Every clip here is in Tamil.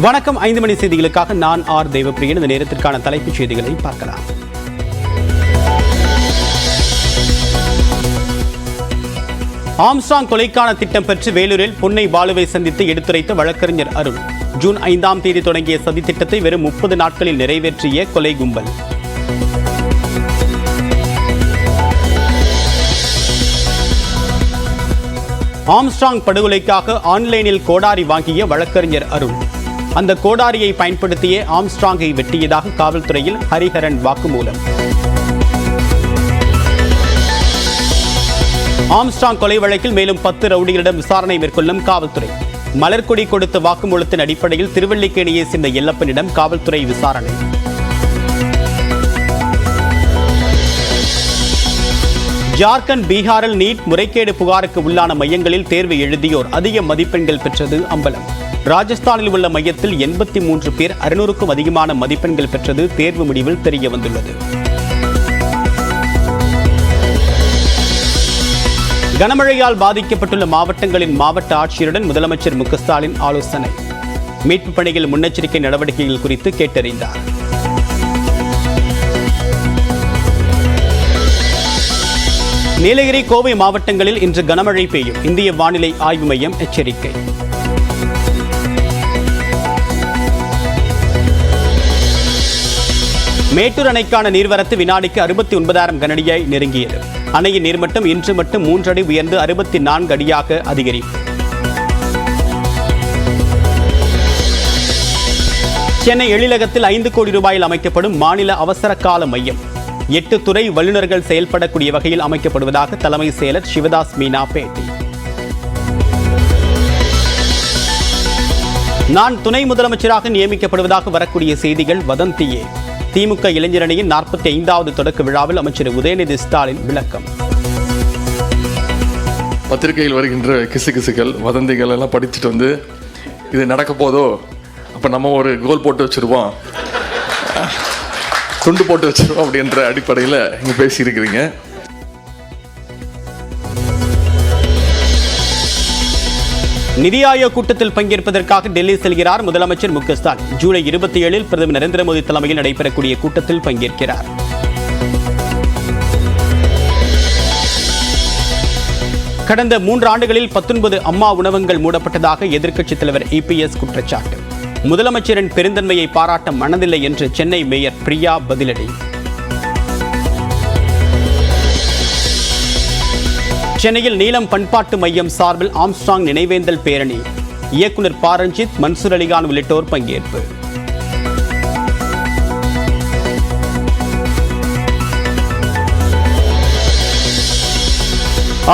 வணக்கம். 5 மணி செய்திகளுக்காக நான் ஆர் தேவப்பிரியன். இந்த நேரத்திற்கான தலைப்புச் செய்திகளை பார்க்கலாம். ஆம்ஸ்ட்ராங் கொலைக்கான திட்டம் பெற்று வேலூரில் பொன்னை பாலுவை சந்தித்து எடுத்துரைத்த வழக்கறிஞர் அருண். ஜூன் 5ஆம் தேதி தொடங்கிய சதி திட்டத்தை வெறும் 30 நாட்களில் நிறைவேற்றிய கொலை கும்பல். ஆம்ஸ்ட்ராங் படுகொலைக்காக ஆன்லைனில் கோடாரி வாங்கிய வழக்கறிஞர் அருண். அந்த கோடாரியை பயன்படுத்தியே ஆம்ஸ்ட்ராங்கை வெட்டியதாக காவல்துறையில் ஹரிஹரன் வாக்குமூலம். ஆம்ஸ்ட்ராங் கொலை வழக்கில் மேலும் 10 ரவுடிகளிடம் விசாரணை மேற்கொள்ளும் காவல்துறை. மலர்கொடி கொடுத்த வாக்குமூலத்தின் அடிப்படையில் திருவல்லிக்கேணியை சேர்ந்த எல்லப்பனிடம் காவல்துறை விசாரணை. ஜார்க்கண்ட், பீகாரில் நீட் முறைகேடு புகாருக்கு உள்ளான மையங்களில் தேர்வு எழுதியோர் அதிக மதிப்பெண்கள் பெற்றது அம்பலம். ராஜஸ்தானில் உள்ள மையத்தில் 83 பேர் 600க்கும் அதிகமான மதிப்பெண்கள் பெற்றது தேர்வு முடிவில் தெரிய வந்துள்ளது. கனமழையால் பாதிக்கப்பட்டுள்ள மாவட்டங்களின் மாவட்ட ஆட்சியருடன் முதலமைச்சர் மு க ஸ்டாலின் ஆலோசனை. மீட்புப் பணிகள் முன்னெச்சரிக்கை நடவடிக்கைகள் குறித்து கேட்டறிந்தார். நீலகிரி, கோவை மாவட்டங்களில் இன்று கனமழை பெய்யும். இந்திய வானிலை ஆய்வு மையம் எச்சரிக்கை. மேட்டூர் அணைக்கான நீர்வரத்து வினாடிக்கு 69,000 கனஅடியாய் நெருங்கியது. அணையின் நீர்மட்டம் இன்று மட்டும் 3 அடி உயர்ந்து 64 அடியாக அதிகரிப்பு. சென்னை எழிலகத்தில் 5 கோடி ரூபாயில் அமைக்கப்படும் மாநில அவசர கால மையம் 8 துறை வல்லுநர்கள் செயல்படக்கூடிய வகையில் அமைக்கப்படுவதாக தலைமை செயலர் சிவதாஸ் மீனா பேட்டி. நான் துணை முதலமைச்சராக நியமிக்கப்படுவதாக வரக்கூடிய செய்திகள் வதந்தியே. திமுக இளைஞரணியின் 45வது தொடக்க விழாவில் அமைச்சர் உதயநிதி ஸ்டாலின் விளக்கம். பத்திரிகையில் வருகின்ற கிசுகிசுகள் வதந்திகள் எல்லாம் படிச்சுட்டு வந்து இது நடக்க போதோ, அப்போ நம்ம ஒரு கோல் போட்டு வச்சிருவோம், துண்டு போட்டு வச்சிருவோம் அப்படின்ற அடிப்படையில் இங்கே பேசியிருக்கிறீங்க. நிதி ஆயோக் கூட்டத்தில் பங்கேற்பதற்காக டெல்லி செல்கிறார் முதலமைச்சர் மு க ஸ்டாலின். ஜூலை 27இல் பிரதமர் நரேந்திர மோடி தலைமையில் நடைபெறக்கூடிய கூட்டத்தில் பங்கேற்கிறார். கடந்த 3 ஆண்டுகளில் 19 அம்மா உணவகங்கள் மூடப்பட்டதாக எதிர்க்கட்சித் தலைவர் இபிஎஸ் குற்றச்சாட்டு. முதலமைச்சரின் பெருந்தன்மையை பாராட்ட மனதில்லை என்று சென்னை மேயர் பிரியா பதிலடி. சென்னையில் நீலம் பண்பாட்டு மையம் சார்பில் ஆம்ஸ்ட்ராங் நினைவேந்தல் பேரணி. இயக்குனர் ப. ரஞ்சித், மன்சூர் அலிகான் உள்ளிட்டோர் பங்கேற்பு.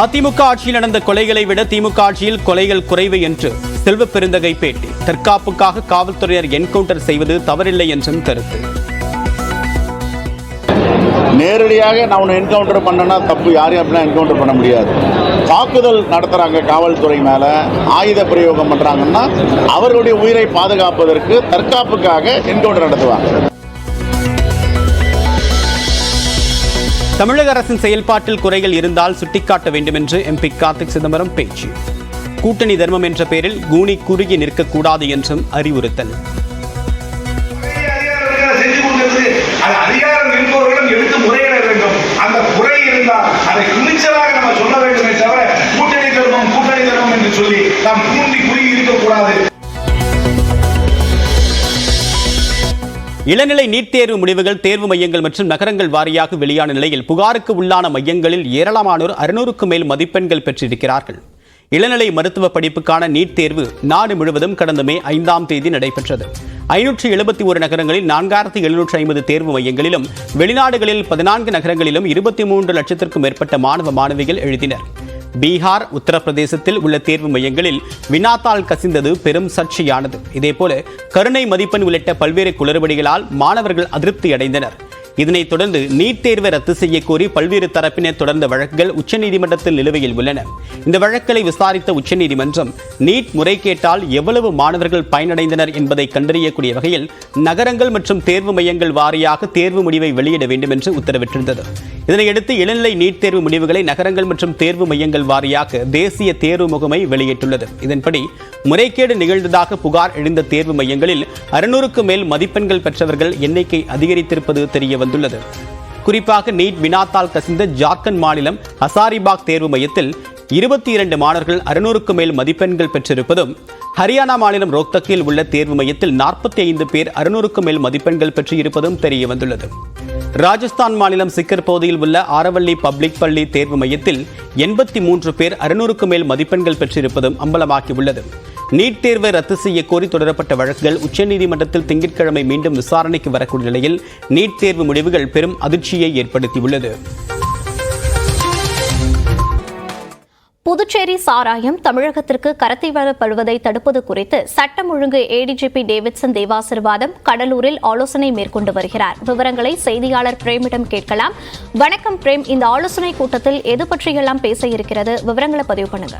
அதிமுக ஆட்சியில் நடந்த கொலைகளை விட திமுக ஆட்சியில் கொலைகள் குறைவு என்று செல்வ பெருந்தகை பேட்டி. தற்காப்புக்காக காவல்துறையினர் என்கவுண்டர் செய்வது தவறில்லை என்றும் கருத்து. நேரடியாக நான் உன்னை என்கவுண்டர் பண்ணனா தப்பு, யாரையும் அப்படிலாம் என்கவுண்டர் பண்ண முடியாது. தாக்குதல் நடத்துகிறாங்க காவல்துறை மேலே, ஆயுத பிரயோகம் பண்ணுறாங்கன்னா அவர்களுடைய உயிரை பாதுகாப்பதற்கு தற்காப்புக்காக என்கவுண்டர் நடத்துவாங்க. தமிழக அரசின் செயல்பாட்டில் குறைகள் இருந்தால் சுட்டிக்காட்ட வேண்டும் என்று எம்பி கார்த்திக் சிதம்பரம் பேச்சு. கூட்டணி தர்மம் என்ற பெயரில் கூனி குறுகி நிற்கக்கூடாது என்றும் அறிவுறுத்தல். இளநிலை நீட் தேர்வு முடிவுகள் தேர்வு மையங்கள் மற்றும் நகரங்கள் வாரியாக வெளியான நிலையில் புகாருக்கு உள்ளான மையங்களில் ஏராளமானோர் 600க்கு மேல் மதிப்பெண்கள் பெற்றிருக்கிறார்கள். இளநிலை மருத்துவ படிப்புக்கான நீட் தேர்வு நாடு முழுவதும் கடந்த மே 5ஆம் தேதி நடைபெற்றது. 571 நகரங்களில் 4750 தேர்வு மையங்களிலும் வெளிநாடுகளில் 14 நகரங்களிலும் 23 லட்சத்திற்கும் மேற்பட்ட மாணவ மாணவிகள் எழுதினர். பீகார், உத்தரப்பிரதேசத்தில் உள்ள தேர்வு மையங்களில் வினாத்தாள் கசிந்தது பெரும் சர்ச்சையானது. இதேபோல கருணை மதிப்பெண் உள்ளிட்ட பல்வேறு குளறுபடிகளால் மாணவர்கள் அதிருப்தி அடைந்தனர். இதனைத் தொடர்ந்து நீட் தேர்வை ரத்து செய்ய கோரி பல்வேறு தரப்பினர் தொடர்ந்த வழக்குகள் உச்சநீதிமன்றத்தில் நிலுவையில் உள்ளன. இந்த வழக்குகளை விசாரித்த உச்சநீதிமன்றம் நீட் முறைகேட்டால் எவ்வளவு மாணவர்கள் பயனடைந்தனர் என்பதை கண்டறியக்கூடிய வகையில் நகரங்கள் மற்றும் தேர்வு மையங்கள் வாரியாக தேர்வு முடிவை வெளியிட வேண்டும் என்று உத்தரவிட்டிருந்தது. இதனையடுத்து இளநிலை நீட் தேர்வு முடிவுகளை நகரங்கள் மற்றும் தேர்வு மையங்கள் வாரியாக தேசிய தேர்வு முகமை வெளியிட்டுள்ளது. இதன்படி முறைகேடு நிகழ்ந்ததாக புகார் எழுந்த தேர்வு மையங்களில் 600க்கு மேல் மதிப்பெண்கள் பெற்றவர்கள் எண்ணிக்கை அதிகரித்திருப்பது தெரிய வந்துள்ளது. குறிப்பாக நீட் வினாத்தால் கசிந்த ஜார்க்கண்ட் மாநிலம் ஹசாரிபாக் தேர்வு மையத்தில் 22 மாணவர்கள் 600க்கு மேல் மதிப்பெண்கள் பெற்றிருப்பதும், ஹரியானா மாநிலம் ரோக்தக்கில் உள்ள தேர்வு மையத்தில் 45 பேர் 600க்கு மேல் மதிப்பெண்கள் பெற்றிருப்பதும் தெரிய வந்துள்ளது. ராஜஸ்தான் மாநிலம் சிக்கர் பகுதியில் உள்ள ஆரவல்லி பப்ளிக் பள்ளி தேர்வு மையத்தில் 83 பேர் 600க்கு மேல் மதிப்பெண்கள் பெற்றிருப்பதும் அம்பலமாகியுள்ளது. நீட் தேர்வை ரத்து செய்ய கோரி தொடரப்பட்ட வழக்குகள் உச்சநீதிமன்றத்தில் திங்கட்கிழமை மீண்டும் விசாரணைக்கு வரக்கூடிய நிலையில் நீட் தேர்வு முடிவுகள் பெரும் அதிர்ச்சியை ஏற்படுத்தியுள்ளது. புதுச்சேரி சாராயம் தமிழகத்திற்கு கடத்தி வரப்படுவதை தடுப்பது குறித்து சட்டம் ஒழுங்கு ஏடிஜிபி டேவிட்சன் தேவாசீர்வாதம் கடலூரில் ஆலோசனை மேற்கொண்டு வருகிறார். விவரங்களை செய்தியாளர் பிரேமிடம் கேட்கலாம். வணக்கம் பிரேம், இந்த ஆலோசனை கூட்டத்தில் எது பற்றியெல்லாம் பேச இருக்கிறது? விவரங்களை பதிவு பண்ணுங்க.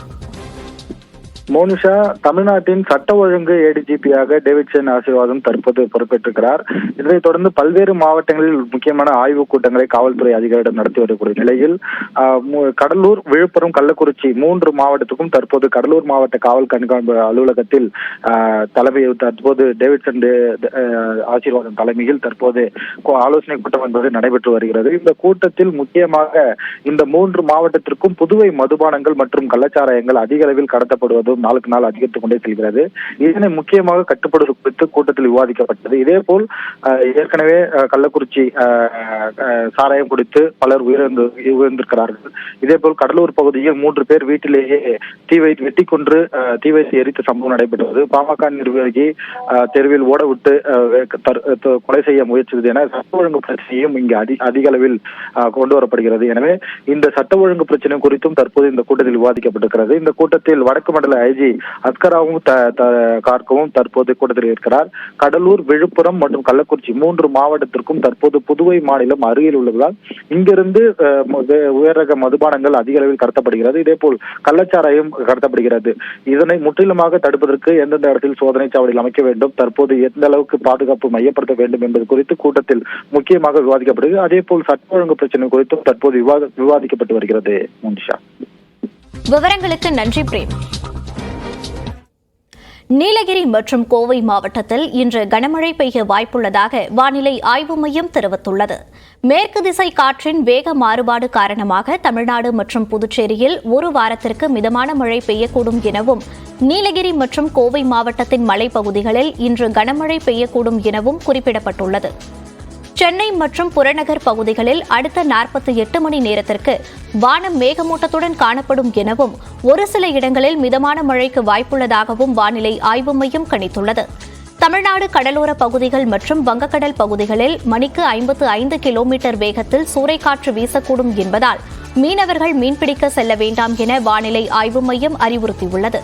மோனிஷா, தமிழ்நாட்டின் சட்ட ஒழுங்கு ஏடிஜிபியாக டேவிட்சன் ஆசீர்வாதம் தற்போது பொறுப்பேற்றிருக்கிறார். இதனைத் தொடர்ந்து பல்வேறு மாவட்டங்களில் முக்கியமான ஆய்வுக் கூட்டங்களை காவல்துறை அதிகாரிடம் நடத்தி வரக்கூடிய நிலையில் கடலூர், விழுப்புரம், கள்ளக்குறிச்சி 3 மாவட்டத்துக்கும் தற்போது கடலூர் மாவட்ட காவல் கண்காணிப்பு அலுவலகத்தில் தற்போது டேவிட்சன் ஆசீர்வாதம் தலைமையில் தற்போது ஆலோசனை கூட்டம் என்பது நடைபெற்று வருகிறது. இந்த கூட்டத்தில் முக்கியமாக இந்த 3 மாவட்டத்திற்கும் புதுவை மதுபானங்கள் மற்றும் கள்ளச்சாராயங்கள் அதிக அளவில் கடத்தப்படுவது நாளுக்கு நாள் அதிகரித்துக் கொண்டே செல்கிறது. இதனை முக்கியமாக கட்டுப்படுவது குறித்து கூட்டத்தில் விவாதிக்கப்பட்டது. இதேபோல் ஏற்கனவே கள்ளக்குறிச்சி சாராயம் குடித்து பலர் உயிரிழந்திருக்கிறார்கள். இதேபோல் கடலூர் பகுதியில் 3 பேர் வீட்டிலேயே வெட்டி கொன்று தீ வைத்து எரித்த சம்பவம் நடைபெற்றது. பாமக நிர்வாகி தெருவில் ஓட விட்டு கொலை செய்ய முயற்சித்தது என சட்ட ஒழுங்கு பிரச்சனையும் இங்கு அதிக அளவில் கொண்டு வரப்படுகிறது. எனவே இந்த சட்ட ஒழுங்கு பிரச்சனை குறித்தும் தற்போது இந்த கூட்டத்தில் விவாதிக்கப்பட்டிருக்கிறது. இந்த கூட்டத்தில் வடக்கு மண்டல ஐஜி அஸ்கராவும் கார்கவும் தற்போது கூட்டத்தில் இருக்கிறார். கடலூர், விழுப்புரம் மற்றும் கள்ளக்குறிச்சி 3 மாவட்டத்திற்கும் தற்போது புதுவை மாநிலம் அருகில் உள்ளதால் இங்கிருந்து உயர் ரக மதுபானங்கள் அதிக அளவில் கடத்தப்படுகிறது. இதேபோல் கள்ளச்சாராயம் கடத்தப்படுகிறது. இதனை முற்றிலுமாக தடுப்பதற்கு எந்தெந்த இடத்தில் சோதனை சாவடிகள் அமைக்க வேண்டும், தற்போது எந்த அளவுக்கு பாதுகாப்பு மையப்படுத்த வேண்டும் என்பது குறித்து கூட்டத்தில் முக்கியமாக விவாதிக்கப்படுகிறது. அதேபோல் சட்ட ஒழுங்கு பிரச்சனை குறித்தும் தற்போது விவாதிக்கப்பட்டு வருகிறது. முன்ஷா, விவரங்களுக்கு நன்றி பிரேம். நீலகிரி மற்றும் கோவை மாவட்டத்தில் இன்று கனமழை பெய்ய வாய்ப்புள்ளதாக வானிலை ஆய்வு மையம் தெரிவித்துள்ளது. மேற்கு திசை காற்றின் வேக மாறுபாடு காரணமாக தமிழ்நாடு மற்றும் புதுச்சேரியில் 1 வாரத்திற்கு மிதமான மழை பெய்யக்கூடும் எனவும், நீலகிரி மற்றும் கோவை மாவட்டத்தின் மலைப்பகுதிகளில் இன்று கனமழை பெய்யக்கூடும் எனவும் குறிப்பிடப்பட்டுள்ளது. சென்னை மற்றும் புறநகர் பகுதிகளில் அடுத்த 48 மணி நேரத்திற்கு வானம் மேகமூட்டத்துடன் காணப்படும் எனவும், ஒரு சில இடங்களில் மிதமான மழைக்கு வாய்ப்புள்ளதாகவும் வானிலை ஆய்வு மையம் கணித்துள்ளது. தமிழ்நாடு கடலோர பகுதிகள் மற்றும் வங்கக்கடல் பகுதிகளில் மணிக்கு 55 கிலோமீட்டர் வேகத்தில் சூறைக்காற்று வீசக்கூடும் என்பதால் மீனவர்கள் மீன்பிடிக்க செல்ல வேண்டாம் என வானிலை ஆய்வு மையம் அறிவுறுத்தியுள்ளது.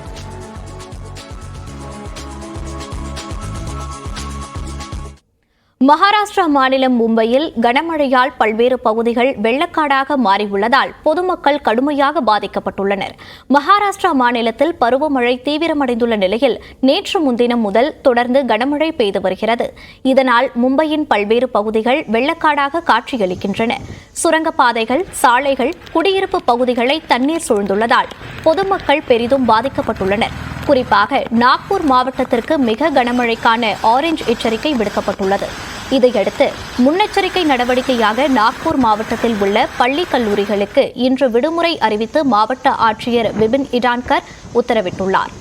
மகாராஷ்டிரா மாநிலம் மும்பையில் கனமழையால் பல்வேறு பகுதிகள் வெள்ளக்காடாக மாறியுள்ளதால் பொதுமக்கள் கடுமையாக பாதிக்கப்பட்டுள்ளனர். மகாராஷ்டிரா மாநிலத்தில் பருவமழை தீவிரமடைந்துள்ள நிலையில் நேற்று முன்தினம் முதல் தொடர்ந்து கனமழை பெய்து வருகிறது. இதனால் மும்பையின் பல்வேறு பகுதிகள் வெள்ளக்காடாக காட்சியளிக்கின்றன. சுரங்கப்பாதைகள், சாலைகள், குடியிருப்பு பகுதிகளை தண்ணீர் சூழ்ந்துள்ளதால் பொதுமக்கள் பெரிதும் பாதிக்கப்பட்டுள்ளனர். குறிப்பாக நாக்பூர் மாவட்டத்திற்கு மிக கனமழைக்கான ஆரஞ்ச் எச்சரிக்கை விடுக்கப்பட்டுள்ளது. இதையடுத்து முன்னெச்சரிக்கை நடவடிக்கையாக நாக்பூர் மாவட்டத்தில் உள்ள பள்ளி கல்லூரிகளுக்கு இன்று விடுமுறை அறிவித்து மாவட்ட ஆட்சியர் விபின் இடான்கர் உத்தரவிட்டுள்ளார்.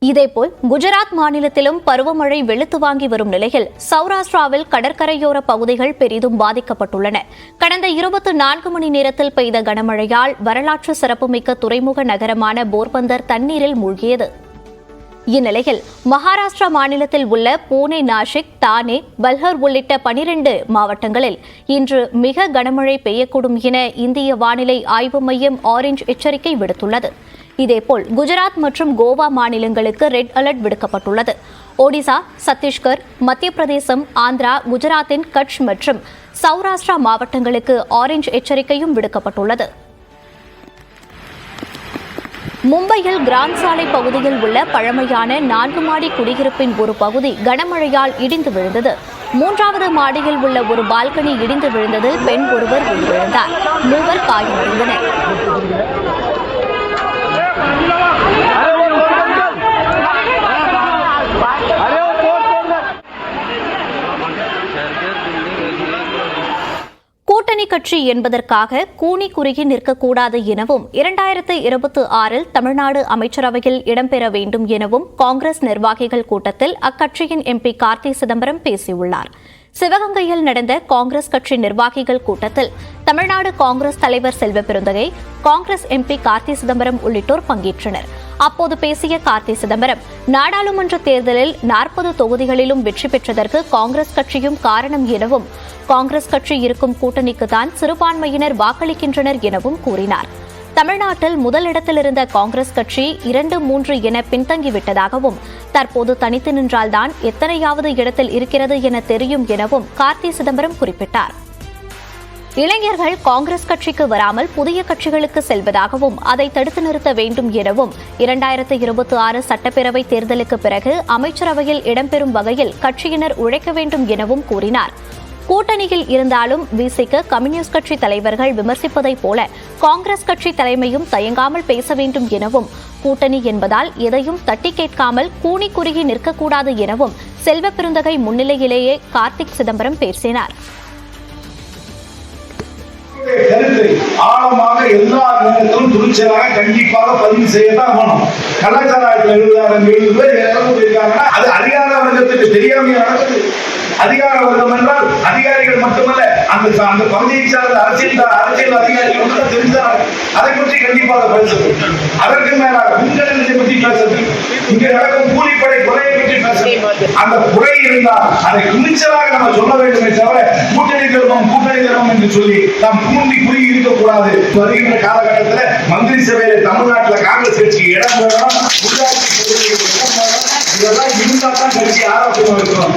இதேபோல் குஜராத் மாநிலத்திலும் பருவமழை வெளுத்து வாங்கி வரும் நிலையில் சௌராஷ்டிராவில் கடற்கரையோர பகுதிகள் பெரிதும் பாதிக்கப்பட்டுள்ளன. கடந்த 24 மணி நேரத்தில் பெய்த கனமழையால் வரலாற்று சிறப்புமிக்க துறைமுக நகரமான போர்பந்தர் தண்ணீரில் மூழ்கியது. இந்நிலையில் மகாராஷ்டிரா மாநிலத்தில் உள்ள புனே, நாசிக், தானே, பல்ஹர் உள்ளிட்ட 12 மாவட்டங்களில் இன்று மிக கனமழை பெய்யக்கூடும் என இந்திய வானிலை ஆய்வு மையம் ஆரஞ்ச் எச்சரிக்கை விடுத்துள்ளது. இதேபோல் குஜராத் மற்றும் கோவா மாநிலங்களுக்கு ரெட் அலர்ட் விடுக்கப்பட்டுள்ளது. ஒடிசா, சத்தீஸ்கர், மத்திய பிரதேசம், ஆந்திரா, குஜராத்தின் கட்ச் மற்றும் சௌராஷ்டிரா மாவட்டங்களுக்கு ஆரஞ்ச் எச்சரிக்கையும் விடுக்கப்பட்டுள்ளது. மும்பையில் கிராண்ட் சாலை பகுதியில் உள்ள பழமையான 4 மாடி குடியிருப்பின் ஒரு பகுதி கனமழையால் இடிந்து விழுந்தது. 3வது மாடியில் உள்ள ஒரு பால்கனி இடிந்து விழுந்ததில் பெண் ஒருவர் உயிரிழந்தார். 3 காயமடைந்தனர். கூட்டணி கட்சி என்பதற்காக கூனி குறுகி நிற்கக்கூடாது எனவும் 2026 தமிழ்நாடு அமைச்சரவையில் இடம்பெற வேண்டும் எனவும் காங்கிரஸ் நிர்வாகிகள் கூட்டத்தில் அக்கட்சியின் MP கார்த்தி சிதம்பரம் பேசியுள்ளார். சிவகங்கையில் நடந்த காங்கிரஸ் கட்சி நிர்வாகிகள் கூட்டத்தில் தமிழ்நாடு காங்கிரஸ் தலைவர் செல்வ பெருந்தகை, காங்கிரஸ் MP கார்த்தி சிதம்பரம் உள்ளிட்டோர் பங்கேற்றனர். அப்போது பேசிய கார்த்தி சிதம்பரம், நாடாளுமன்ற தேர்தலில் 40 தொகுதிகளிலும் வெற்றி பெற்றதற்கு காங்கிரஸ் கட்சியும் காரணம் எனவும், காங்கிரஸ் கட்சி இருக்கும் கூட்டணிக்குத்தான் சிறுபான்மையினர் வாக்களிக்கின்றனர் எனவும் கூறினார். தமிழ்நாட்டில் முதலிடத்தில் இருந்த காங்கிரஸ் கட்சி 2-3 என பின்தங்கிவிட்டதாகவும், தற்போது தனித்து நின்றால்தான் எத்தனையாவது இடத்தில் இருக்கிறது என தெரியும் எனவும் கார்த்தி சிதம்பரம் குறிப்பிட்டார். இளைஞர்கள் காங்கிரஸ் கட்சிக்கு வராமல் புதிய கட்சிகளுக்கு செல்வதாகவும், அதை தடுத்து நிறுத்த வேண்டும் எனவும், 2026 சட்டப்பேரவை தேர்தலுக்கு பிறகு அமைச்சரவையில் இடம்பெறும் வகையில் கட்சியினர் உழைக்க வேண்டும் எனவும் கூறினார். கூட்டணியில் இருந்தாலும் விசிக கம்யூனிஸ்ட் கட்சி தலைவர்கள் விமர்சிப்பதைப் போல காங்கிரஸ் கட்சி தலைமையும் தயங்காமல் பேச வேண்டும் எனவும், கூட்டணி என்பதால் எதையும் தட்டி கேட்காமல் கூனி குறுகி நிற்கக்கூடாது எனவும் செல்வ பெருந்தகை முன்னிலையிலேயே கார்த்திக் சிதம்பரம் பேசினார். ஆழமாக எல்லா நேரத்திலும் துணிச்சலாக கண்டிப்பாக பதிவு செய்யத்தான் வேணும். கலாச்சார 70,000 பேர் இருக்காங்கன்னா அது அதிகார வர்க்கத்துக்கு தெரியாம நடக்குது. அதிகார வர்க்கம் என்றால் அதிகாரிகள் மட்டுமல்ல, அந்த பகுதியை சார்ந்த அரசியல் அதிகாரிகள் மட்டும் தெரிஞ்சாங்க. அதை பற்றி கண்டிப்பாக பேசணும். அதற்கு மேலாக முன்கணிதத்தை பற்றி பேசணும். இங்க நடக்கும் கூலிப்படை கொலையை பற்றி பேசணும். அந்த குறை இருந்தால் அதை துணிச்சலாக நம்ம சொல்ல வேண்டுமே தவிர கூட்டணி தர்மம் என்று சொல்லி நாம் கூண்டி குறுகி இருக்கக்கூடாது. வருகின்ற காலகட்டத்தில் மந்திரி சபையில தமிழ்நாட்டில் காங்கிரஸ் கட்சிக்கு இடம் வேணும், உள்ளாட்சி இதெல்லாம் இருந்தால் தான் கட்சி ஆரோக்கியமாக இருக்கணும்.